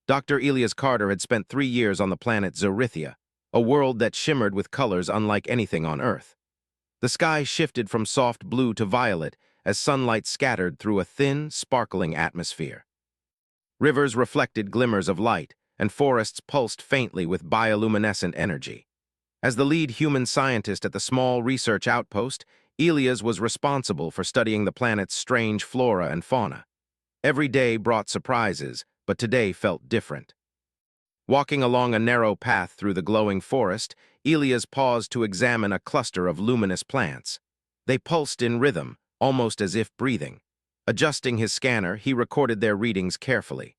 Dr. Elias Carter had spent 3 years on the planet Zorithia, a world that shimmered with colors unlike anything on Earth. The sky shifted from soft blue to violet as sunlight scattered through a thin, sparkling atmosphere. Rivers reflected glimmers of light, and forests pulsed faintly with bioluminescent energy. As the lead human scientist at the small research outpost, Elias was responsible for studying the planet's strange flora and fauna. Every day brought surprises, but today felt different. Walking along a narrow path through the glowing forest, Elias paused to examine a cluster of luminous plants. They pulsed in rhythm, almost as if breathing. Adjusting his scanner, he recorded their readings carefully.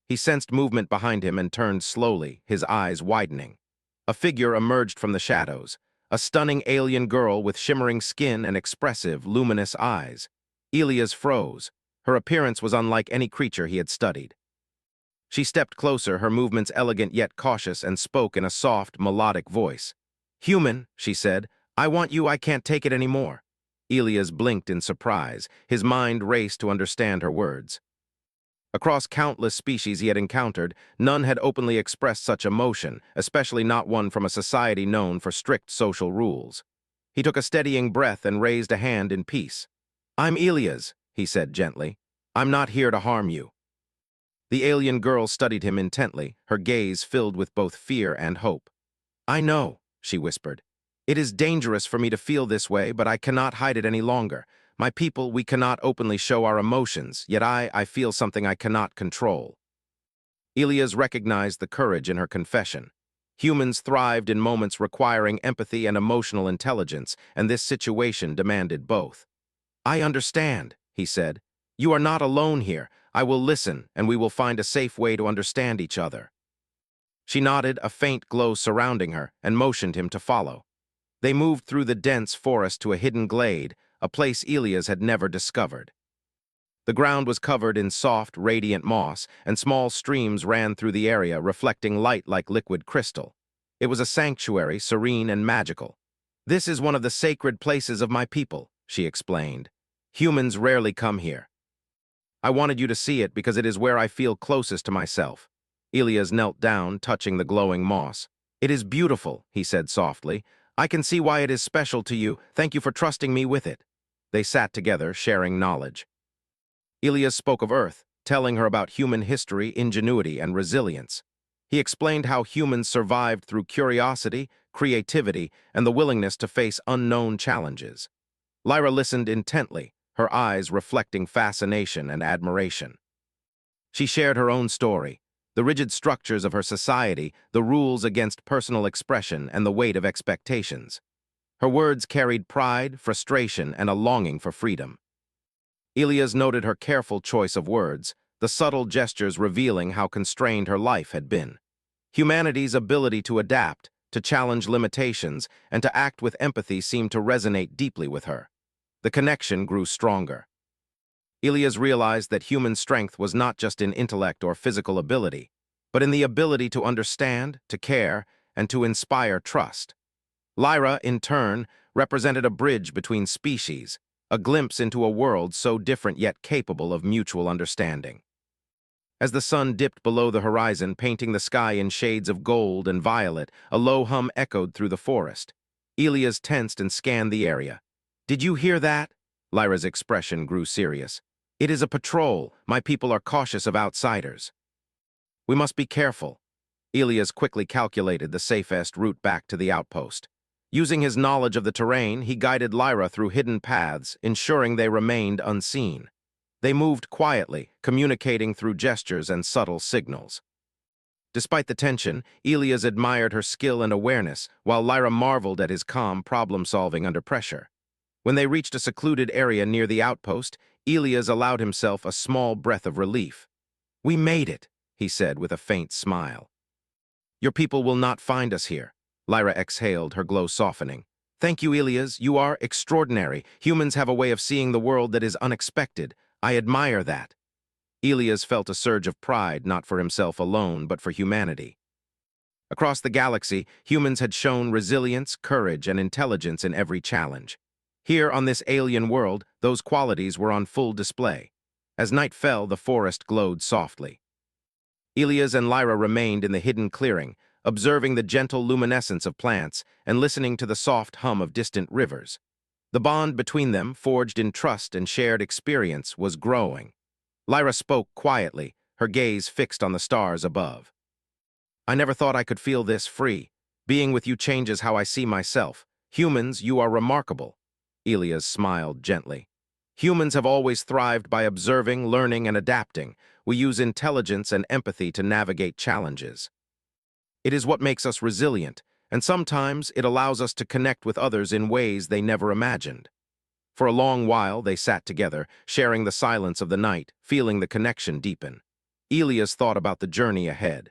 He sensed movement behind him and turned slowly, his eyes widening. A figure emerged from the shadows, a stunning alien girl with shimmering skin and expressive, luminous eyes. Elias froze. Her appearance was unlike any creature he had studied. She stepped closer, her movements elegant yet cautious, and spoke in a soft, melodic voice. "Human," she said, "I want you, I can't take it anymore." Elias blinked in surprise. His mind raced to understand her words. Across countless species he had encountered, none had openly expressed such emotion, especially not one from a society known for strict social rules. He took a steadying breath and raised a hand in peace. "I'm Elias," he said gently. "I'm not here to harm you." The alien girl studied him intently, her gaze filled with both fear and hope. "I know," she whispered. "It is dangerous for me to feel this way, but I cannot hide it any longer. My people, we cannot openly show our emotions, yet I feel something I cannot control." Elias recognized the courage in her confession. Humans thrived in moments requiring empathy and emotional intelligence, and this situation demanded both. "I understand," he said. "You are not alone here. I will listen, and we will find a safe way to understand each other." She nodded, a faint glow surrounding her, and motioned him to follow. They moved through the dense forest to a hidden glade, a place Elias had never discovered. The ground was covered in soft, radiant moss, and small streams ran through the area, reflecting light like liquid crystal. It was a sanctuary, serene and magical. "This is one of the sacred places of my people," she explained. "Humans rarely come here. I wanted you to see it because it is where I feel closest to myself." Elias knelt down, touching the glowing moss. "It is beautiful," he said softly. "I can see why it is special to you. Thank you for trusting me with it." They sat together, sharing knowledge. Elias spoke of Earth, telling her about human history, ingenuity, and resilience. He explained how humans survived through curiosity, creativity, and the willingness to face unknown challenges. Lyra listened intently, her eyes reflecting fascination and admiration. She shared her own story, the rigid structures of her society, the rules against personal expression, and the weight of expectations. Her words carried pride, frustration, and a longing for freedom. Elias noted her careful choice of words, the subtle gestures revealing how constrained her life had been. Humanity's ability to adapt, to challenge limitations, and to act with empathy seemed to resonate deeply with her. The connection grew stronger. Elias realized that human strength was not just in intellect or physical ability, but in the ability to understand, to care, and to inspire trust. Lyra, in turn, represented a bridge between species, a glimpse into a world so different yet capable of mutual understanding. As the sun dipped below the horizon, painting the sky in shades of gold and violet, a low hum echoed through the forest. Elias tensed and scanned the area. "Did you hear that?" Lyra's expression grew serious. "It is a patrol. My people are cautious of outsiders." "We must be careful." Elias quickly calculated the safest route back to the outpost. Using his knowledge of the terrain, he guided Lyra through hidden paths, ensuring they remained unseen. They moved quietly, communicating through gestures and subtle signals. Despite the tension, Elias admired her skill and awareness, while Lyra marveled at his calm problem-solving under pressure. When they reached a secluded area near the outpost, Elias allowed himself a small breath of relief. "We made it," he said with a faint smile. "Your people will not find us here." Lyra exhaled, her glow softening. "Thank you, Elias. You are extraordinary. Humans have a way of seeing the world that is unexpected. I admire that." Elias felt a surge of pride, not for himself alone, but for humanity. Across the galaxy, humans had shown resilience, courage, and intelligence in every challenge. Here, on this alien world, those qualities were on full display. As night fell, the forest glowed softly. Elias and Lyra remained in the hidden clearing, observing the gentle luminescence of plants and listening to the soft hum of distant rivers. The bond between them, forged in trust and shared experience, was growing. Lyra spoke quietly, her gaze fixed on the stars above. I never thought I could feel this free. Being with you changes how I see myself. Humans, you are remarkable. Elias smiled gently. Humans have always thrived by observing, learning, and adapting. We use intelligence and empathy to navigate challenges. It is what makes us resilient, and sometimes it allows us to connect with others in ways they never imagined. For a long while, they sat together, sharing the silence of the night, feeling the connection deepen. Elias thought about the journey ahead.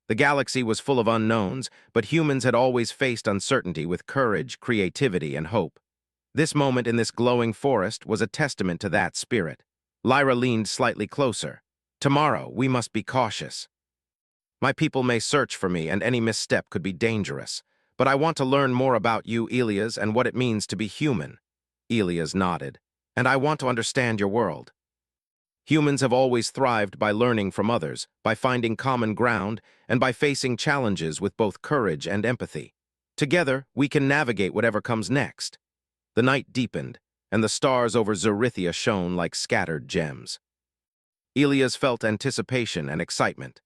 The galaxy was full of unknowns, but humans had always faced uncertainty with courage, creativity, and hope. This moment in this glowing forest was a testament to that spirit. Lyra leaned slightly closer. Tomorrow, we must be cautious. My people may search for me, and any misstep could be dangerous. But I want to learn more about you, Elias, and what it means to be human. Elias nodded. And I want to understand your world. Humans have always thrived by learning from others, by finding common ground, and by facing challenges with both courage and empathy. Together, we can navigate whatever comes next. The night deepened, and the stars over Zorithia shone like scattered gems. Elias felt anticipation and excitement.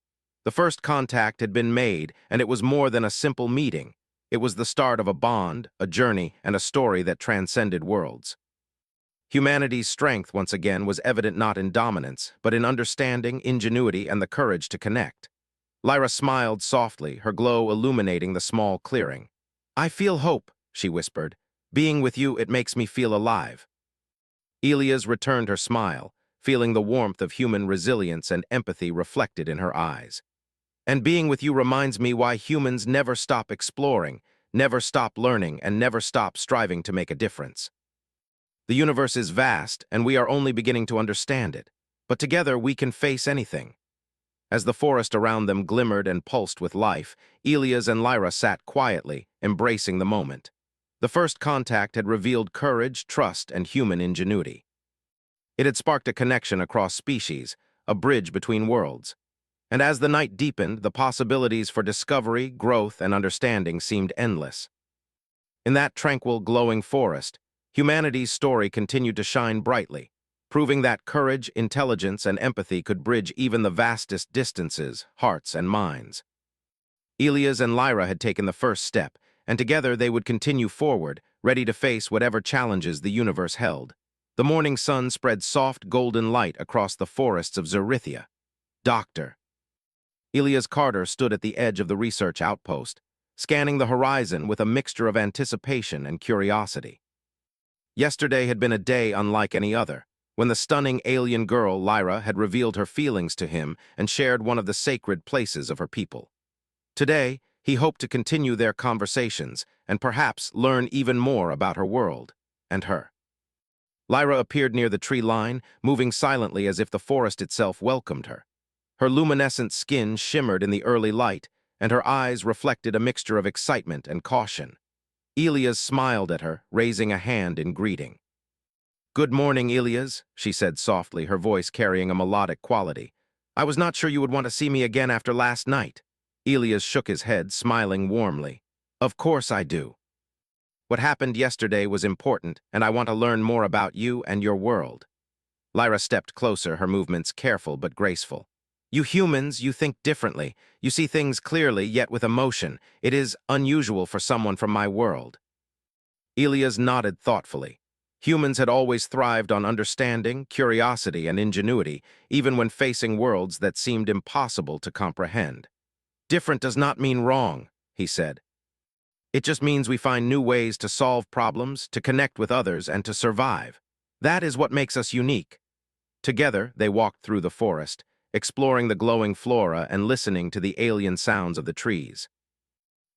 The first contact had been made, and it was more than a simple meeting. It was the start of a bond, a journey, and a story that transcended worlds. Humanity's strength, once again, was evident not in dominance, but in understanding, ingenuity, and the courage to connect. Lyra smiled softly, her glow illuminating the small clearing. I feel hope, she whispered. Being with you, it makes me feel alive. Elias returned her smile, feeling the warmth of human resilience and empathy reflected in her eyes. And being with you reminds me why humans never stop exploring, never stop learning, and never stop striving to make a difference. The universe is vast, and we are only beginning to understand it. But together we can face anything. As the forest around them glimmered and pulsed with life, Elias and Lyra sat quietly, embracing the moment. The first contact had revealed courage, trust, and human ingenuity. It had sparked a connection across species, a bridge between worlds. And as the night deepened, the possibilities for discovery, growth, and understanding seemed endless. In that tranquil, glowing forest, humanity's story continued to shine brightly, proving that courage, intelligence, and empathy could bridge even the vastest distances, hearts, and minds. Elias and Lyra had taken the first step, and together they would continue forward, ready to face whatever challenges the universe held. The morning sun spread soft, golden light across the forests of Zorithia. Doctor. Elias Carter stood at the edge of the research outpost, scanning the horizon with a mixture of anticipation and curiosity. Yesterday had been a day unlike any other, when the stunning alien girl, Lyra, had revealed her feelings to him and shared one of the sacred places of her people. Today, he hoped to continue their conversations and perhaps learn even more about her world and her. Lyra appeared near the tree line, moving silently as if the forest itself welcomed her. Her luminescent skin shimmered in the early light, and her eyes reflected a mixture of excitement and caution. Elias smiled at her, raising a hand in greeting. Good morning, Elias, she said softly, her voice carrying a melodic quality. I was not sure you would want to see me again after last night. Elias shook his head, smiling warmly. Of course I do. What happened yesterday was important, and I want to learn more about you and your world. Lyra stepped closer, her movements careful but graceful. You humans, you think differently. You see things clearly, yet with emotion. It is unusual for someone from my world. Elias nodded thoughtfully. Humans had always thrived on understanding, curiosity, and ingenuity, even when facing worlds that seemed impossible to comprehend. Different does not mean wrong, he said. It just means we find new ways to solve problems, to connect with others, and to survive. That is what makes us unique. Together, they walked through the forest, exploring the glowing flora and listening to the alien sounds of the trees.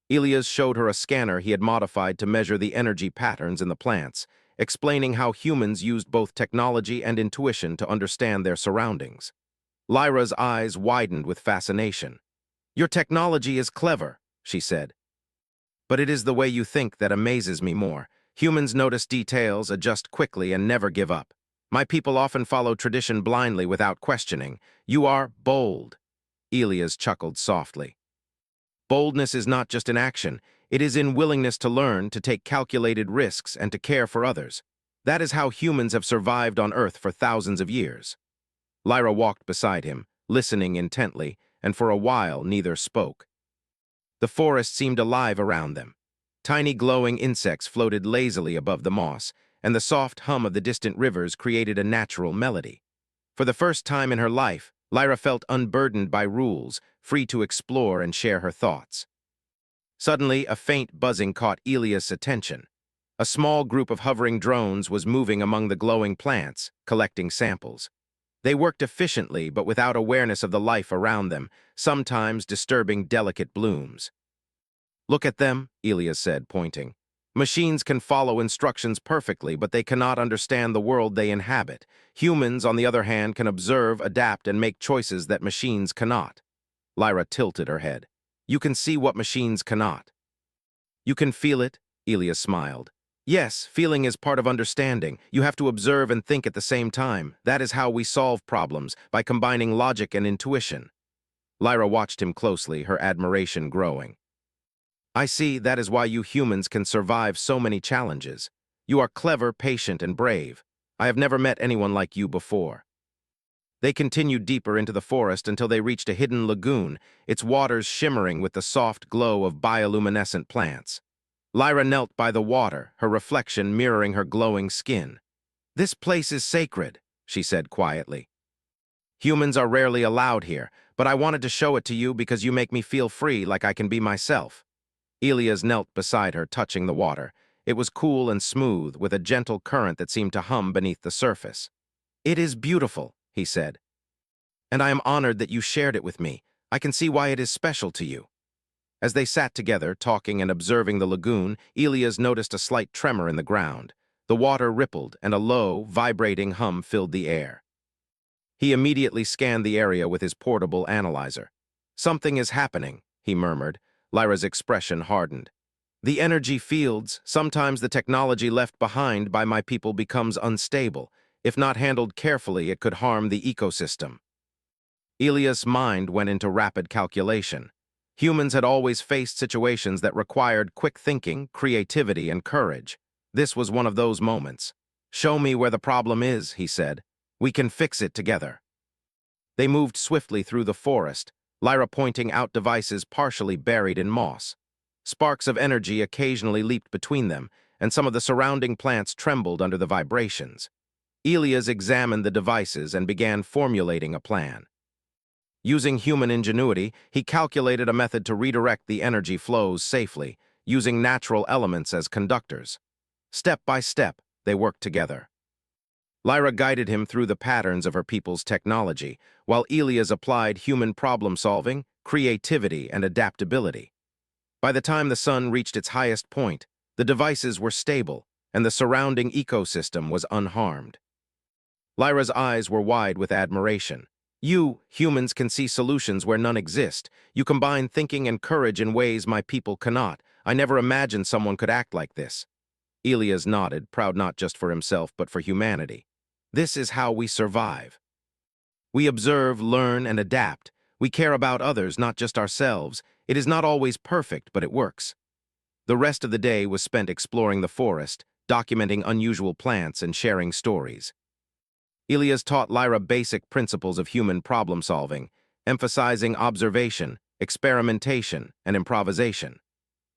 Elias showed her a scanner he had modified to measure the energy patterns in the plants, explaining how humans used both technology and intuition to understand their surroundings. Lyra's eyes widened with fascination. Your technology is clever, she said. But it is the way you think that amazes me more. Humans notice details, adjust quickly, and never give up. My people often follow tradition blindly without questioning. You are bold. Elias chuckled softly. Boldness is not just in action, it is in willingness to learn, to take calculated risks, and to care for others. That is how humans have survived on Earth for thousands of years. Lyra walked beside him, listening intently, and for a while neither spoke. The forest seemed alive around them. Tiny glowing insects floated lazily above the moss, and the soft hum of the distant rivers created a natural melody. For the first time in her life, Lyra felt unburdened by rules, free to explore and share her thoughts. Suddenly, a faint buzzing caught Elias' attention. A small group of hovering drones was moving among the glowing plants, collecting samples. They worked efficiently but without awareness of the life around them, sometimes disturbing delicate blooms. "Look at them," Elias said, pointing. "Machines can follow instructions perfectly, but they cannot understand the world they inhabit. Humans, on the other hand, can observe, adapt, and make choices that machines cannot." Lyra tilted her head. "You can see what machines cannot." "You can feel it," Elias smiled. "Yes, feeling is part of understanding. You have to observe and think at the same time. That is how we solve problems, by combining logic and intuition." Lyra watched him closely, her admiration growing. "I see, that is why you humans can survive so many challenges. You are clever, patient, and brave. I have never met anyone like you before." They continued deeper into the forest until they reached a hidden lagoon, its waters shimmering with the soft glow of bioluminescent plants. Lyra knelt by the water, her reflection mirroring her glowing skin. "This place is sacred," she said quietly. "Humans are rarely allowed here, but I wanted to show it to you because you make me feel free, like I can be myself." Elias knelt beside her, touching the water. It was cool and smooth, with a gentle current that seemed to hum beneath the surface. "It is beautiful," he said. "And I am honored that you shared it with me. I can see why it is special to you." As they sat together, talking and observing the lagoon, Elias noticed a slight tremor in the ground. The water rippled, and a low, vibrating hum filled the air. He immediately scanned the area with his portable analyzer. "Something is happening," he murmured. Lyra's expression hardened. "The energy fields, sometimes the technology left behind by my people becomes unstable. If not handled carefully, it could harm the ecosystem." Elias' mind went into rapid calculation. Humans had always faced situations that required quick thinking, creativity, and courage. This was one of those moments. "Show me where the problem is," he said. "We can fix it together." They moved swiftly through the forest, Lyra pointing out devices partially buried in moss. Sparks of energy occasionally leaped between them, and some of the surrounding plants trembled under the vibrations. Elias examined the devices and began formulating a plan. Using human ingenuity, he calculated a method to redirect the energy flows safely, using natural elements as conductors. Step by step, they worked together. Lyra guided him through the patterns of her people's technology, while Elias applied human problem-solving, creativity, and adaptability. By the time the sun reached its highest point, the devices were stable, and the surrounding ecosystem was unharmed. Lyra's eyes were wide with admiration. "You, humans, can see solutions where none exist. You combine thinking and courage in ways my people cannot. I never imagined someone could act like this." Elias nodded, proud not just for himself but for humanity. "This is how we survive. We observe, learn, and adapt. We care about others, not just ourselves. It is not always perfect, but it works." The rest of the day was spent exploring the forest, documenting unusual plants, and sharing stories. Elias taught Lyra basic principles of human problem-solving, emphasizing observation, experimentation, and improvisation.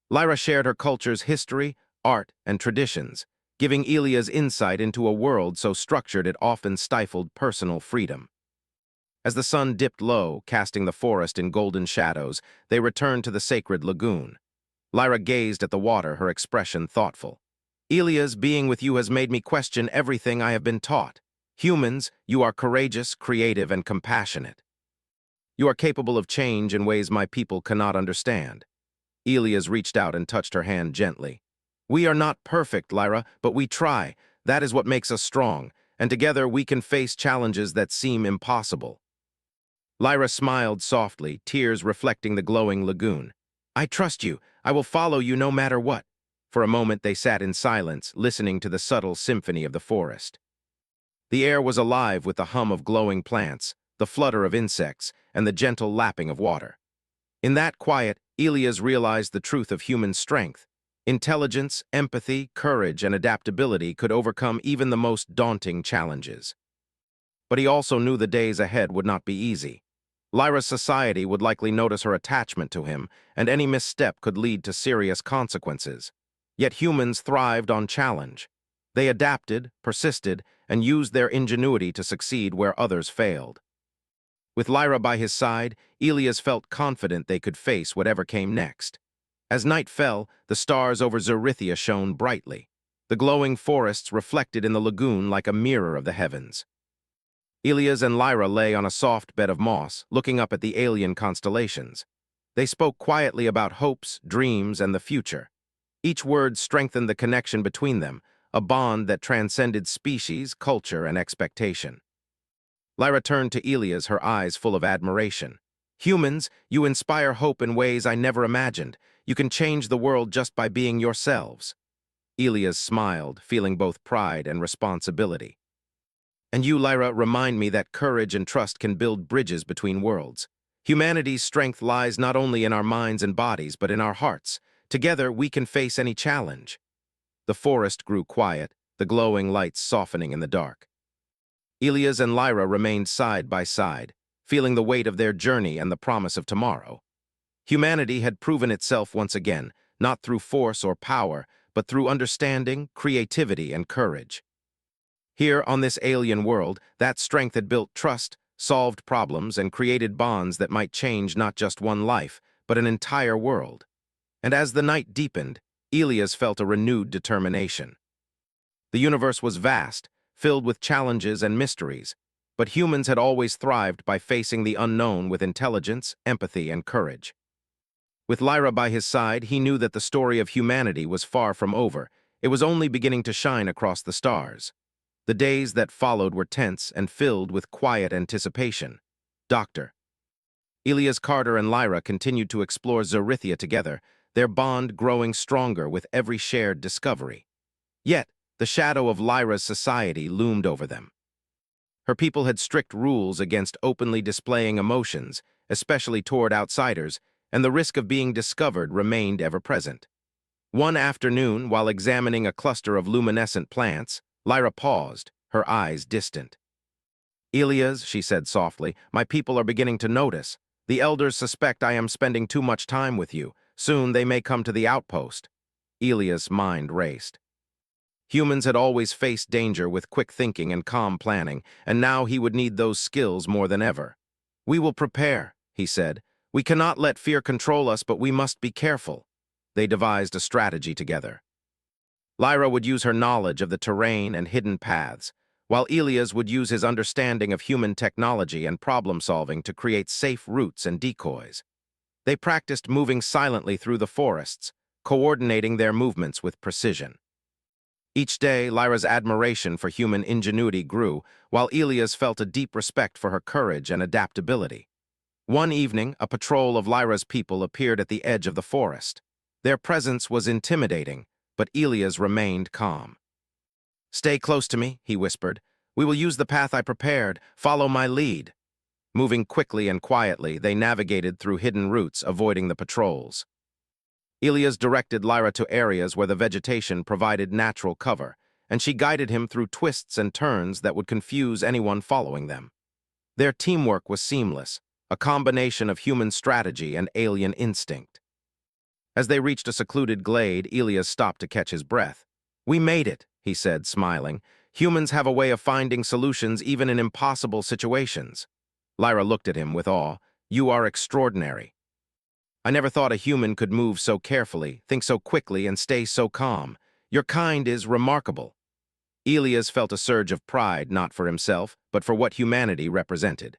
Lyra shared her culture's history, art, and traditions, giving Elias insight into a world so structured it often stifled personal freedom. As the sun dipped low, casting the forest in golden shadows, they returned to the sacred lagoon. Lyra gazed at the water, her expression thoughtful. "Elias, being with you has made me question everything I have been taught. Humans, you are courageous, creative, and compassionate. You are capable of change in ways my people cannot understand." Elias reached out and touched her hand gently. "We are not perfect, Lyra, but we try. That is what makes us strong, and together we can face challenges that seem impossible." Lyra smiled softly, tears reflecting the glowing lagoon. "I trust you. I will follow you no matter what." For a moment they sat in silence, listening to the subtle symphony of the forest. The air was alive with the hum of glowing plants, the flutter of insects, and the gentle lapping of water. In that quiet, Elias realized the truth of human strength. Intelligence, empathy, courage, and adaptability could overcome even the most daunting challenges. But he also knew the days ahead would not be easy. Lyra's society would likely notice her attachment to him, and any misstep could lead to serious consequences. Yet humans thrived on challenge. They adapted, persisted, and used their ingenuity to succeed where others failed. With Lyra by his side, Elias felt confident they could face whatever came next. As night fell, the stars over Zorithia shone brightly. The glowing forests reflected in the lagoon like a mirror of the heavens. Elias and Lyra lay on a soft bed of moss, looking up at the alien constellations. They spoke quietly about hopes, dreams, and the future. Each word strengthened the connection between them, a bond that transcended species, culture, and expectation. Lyra turned to Elias, her eyes full of admiration. "Humans, you inspire hope in ways I never imagined. You can change the world just by being yourselves." Elias smiled, feeling both pride and responsibility. "And you, Lyra, remind me that courage and trust can build bridges between worlds. Humanity's strength lies not only in our minds and bodies, but in our hearts. Together, we can face any challenge." The forest grew quiet, the glowing lights softening in the dark. Elias and Lyra remained side by side, feeling the weight of their journey and the promise of tomorrow. Humanity had proven itself once again, not through force or power, but through understanding, creativity, and courage. Here, on this alien world, that strength had built trust, solved problems, and created bonds that might change not just one life, but an entire world. And as the night deepened, Elias felt a renewed determination. The universe was vast, filled with challenges and mysteries, but humans had always thrived by facing the unknown with intelligence, empathy, and courage. With Lyra by his side, he knew that the story of humanity was far from over. It was only beginning to shine across the stars. The days that followed were tense and filled with quiet anticipation. Dr. Elias Carter and Lyra continued to explore Zorithia together, their bond growing stronger with every shared discovery. Yet, the shadow of Lyra's society loomed over them. Her people had strict rules against openly displaying emotions, especially toward outsiders, and the risk of being discovered remained ever present. One afternoon, while examining a cluster of luminescent plants, Lyra paused, her eyes distant. "Elias," she said softly, "my people are beginning to notice. The elders suspect I am spending too much time with you. Soon they may come to the outpost." Elias' mind raced. Humans had always faced danger with quick thinking and calm planning, and now he would need those skills more than ever. "We will prepare," he said. "We cannot let fear control us, but we must be careful." They devised a strategy together. Lyra would use her knowledge of the terrain and hidden paths, while Elias would use his understanding of human technology and problem-solving to create safe routes and decoys. They practiced moving silently through the forests, coordinating their movements with precision. Each day, Lyra's admiration for human ingenuity grew, while Elias felt a deep respect for her courage and adaptability. One evening, a patrol of Lyra's people appeared at the edge of the forest. Their presence was intimidating, but Elias remained calm. "Stay close to me," he whispered. "We will use the path I prepared. Follow my lead." Moving quickly and quietly, they navigated through hidden routes, avoiding the patrols. Elias directed Lyra to areas where the vegetation provided natural cover, and she guided him through twists and turns that would confuse anyone following them. Their teamwork was seamless, a combination of human strategy and alien instinct. As they reached a secluded glade, Elias stopped to catch his breath. "We made it," he said, smiling. "Humans have a way of finding solutions even in impossible situations." Lyra looked at him with awe. "You are extraordinary. I never thought a human could move so carefully, think so quickly, and stay so calm. Your kind is remarkable." Elias felt a surge of pride, not for himself, but for what humanity represented.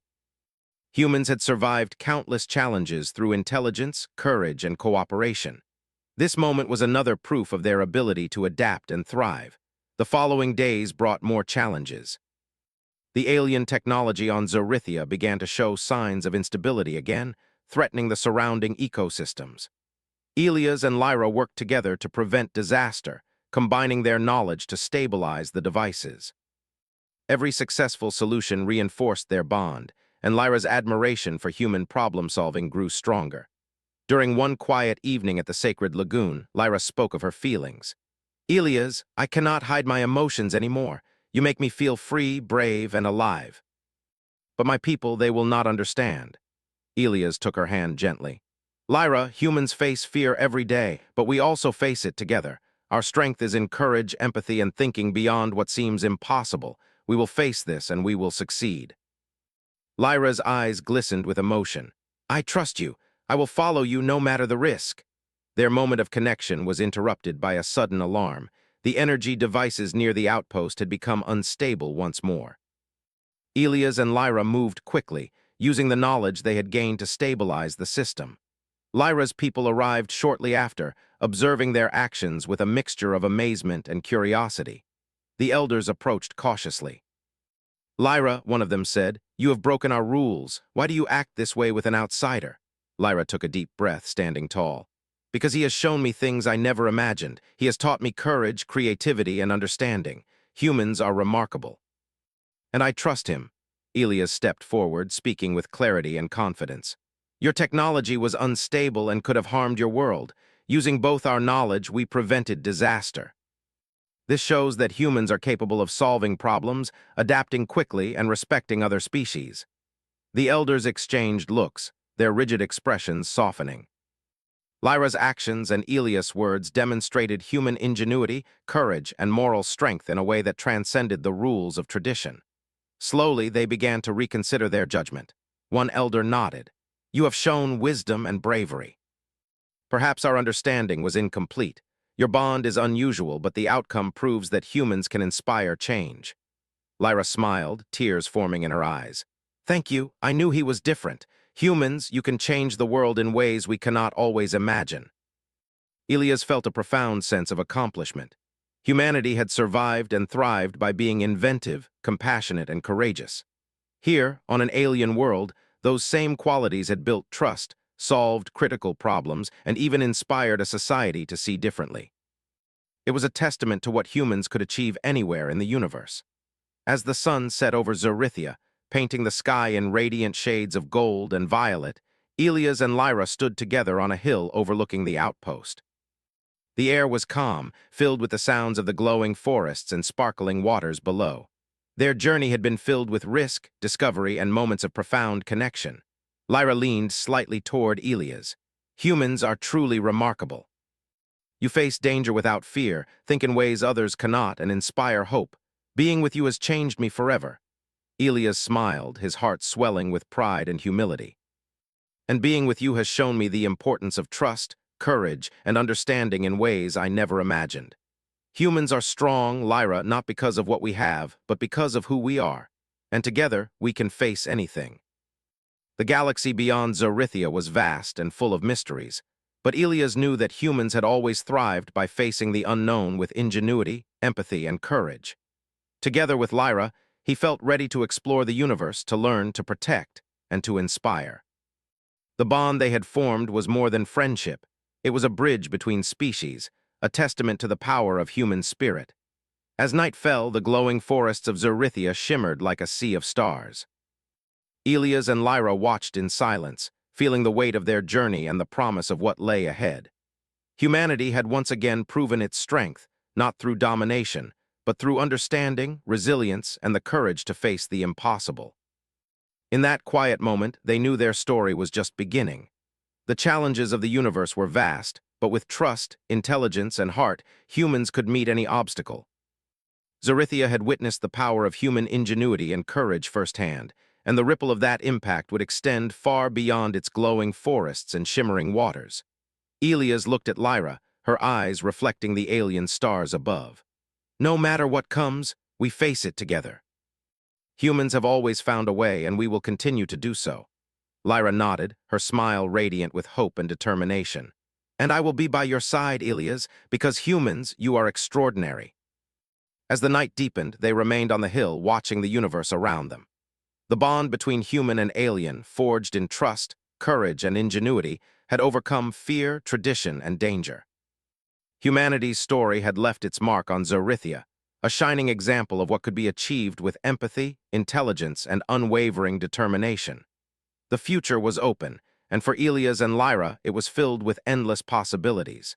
Humans had survived countless challenges through intelligence, courage, and cooperation. This moment was another proof of their ability to adapt and thrive. The following days brought more challenges. The alien technology on Zorithia began to show signs of instability again, threatening the surrounding ecosystems. Elias and Lyra worked together to prevent disaster, combining their knowledge to stabilize the devices. Every successful solution reinforced their bond, and Lyra's admiration for human problem-solving grew stronger. During one quiet evening at the sacred lagoon, Lyra spoke of her feelings. "Elias, I cannot hide my emotions anymore. You make me feel free, brave, and alive. But my people, they will not understand." Elias took her hand gently. "Lyra, humans face fear every day, but we also face it together. Our strength is in courage, empathy, and thinking beyond what seems impossible. We will face this and we will succeed." Lyra's eyes glistened with emotion. "I trust you. I will follow you no matter the risk." Their moment of connection was interrupted by a sudden alarm. The energy devices near the outpost had become unstable once more. Elias and Lyra moved quickly, using the knowledge they had gained to stabilize the system. Lyra's people arrived shortly after, observing their actions with a mixture of amazement and curiosity. The elders approached cautiously. "Lyra," one of them said, "you have broken our rules. Why do you act this way with an outsider?" Lyra took a deep breath, standing tall. "Because he has shown me things I never imagined. He has taught me courage, creativity, and understanding. Humans are remarkable. And I trust him." Elias stepped forward, speaking with clarity and confidence. "Your technology was unstable and could have harmed your world. Using both our knowledge, we prevented disaster. This shows that humans are capable of solving problems, adapting quickly, and respecting other species." The elders exchanged looks, their rigid expressions softening. Lyra's actions and Elias' words demonstrated human ingenuity, courage, and moral strength in a way that transcended the rules of tradition. Slowly, they began to reconsider their judgment. One elder nodded. "You have shown wisdom and bravery. Perhaps our understanding was incomplete. Your bond is unusual, but the outcome proves that humans can inspire change." Lyra smiled, tears forming in her eyes. "Thank you. I knew he was different. Humans, you can change the world in ways we cannot always imagine." Elias felt a profound sense of accomplishment. Humanity had survived and thrived by being inventive, compassionate, and courageous. Here, on an alien world, those same qualities had built trust, solved critical problems, and even inspired a society to see differently. It was a testament to what humans could achieve anywhere in the universe. As the sun set over Zorithia, painting the sky in radiant shades of gold and violet, Elias and Lyra stood together on a hill overlooking the outpost. The air was calm, filled with the sounds of the glowing forests and sparkling waters below. Their journey had been filled with risk, discovery, and moments of profound connection. Lyra leaned slightly toward Elias. "Humans are truly remarkable. You face danger without fear, think in ways others cannot, and inspire hope. Being with you has changed me forever." Elias smiled, his heart swelling with pride and humility. "And being with you has shown me the importance of trust, courage, and understanding in ways I never imagined. Humans are strong, Lyra, not because of what we have, but because of who we are. And together, we can face anything." The galaxy beyond Zorithia was vast and full of mysteries, but Elias knew that humans had always thrived by facing the unknown with ingenuity, empathy, and courage. Together with Lyra, he felt ready to explore the universe, to learn, to protect, and to inspire. The bond they had formed was more than friendship. It was a bridge between species, a testament to the power of human spirit. As night fell, the glowing forests of Zorithia shimmered like a sea of stars. Elias and Lyra watched in silence, feeling the weight of their journey and the promise of what lay ahead. Humanity had once again proven its strength, not through domination, but through understanding, resilience, and the courage to face the impossible. In that quiet moment, they knew their story was just beginning. The challenges of the universe were vast, but with trust, intelligence, and heart, humans could meet any obstacle. Zorithia had witnessed the power of human ingenuity and courage firsthand, and the ripple of that impact would extend far beyond its glowing forests and shimmering waters. Elias looked at Lyra, her eyes reflecting the alien stars above. "No matter what comes, we face it together. Humans have always found a way, and we will continue to do so." Lyra nodded, her smile radiant with hope and determination. "And I will be by your side, Elias, because humans, you are extraordinary." As the night deepened, they remained on the hill, watching the universe around them. The bond between human and alien, forged in trust, courage, and ingenuity, had overcome fear, tradition, and danger. Humanity's story had left its mark on Zorithia, a shining example of what could be achieved with empathy, intelligence, and unwavering determination. The future was open, and for Elias and Lyra, it was filled with endless possibilities.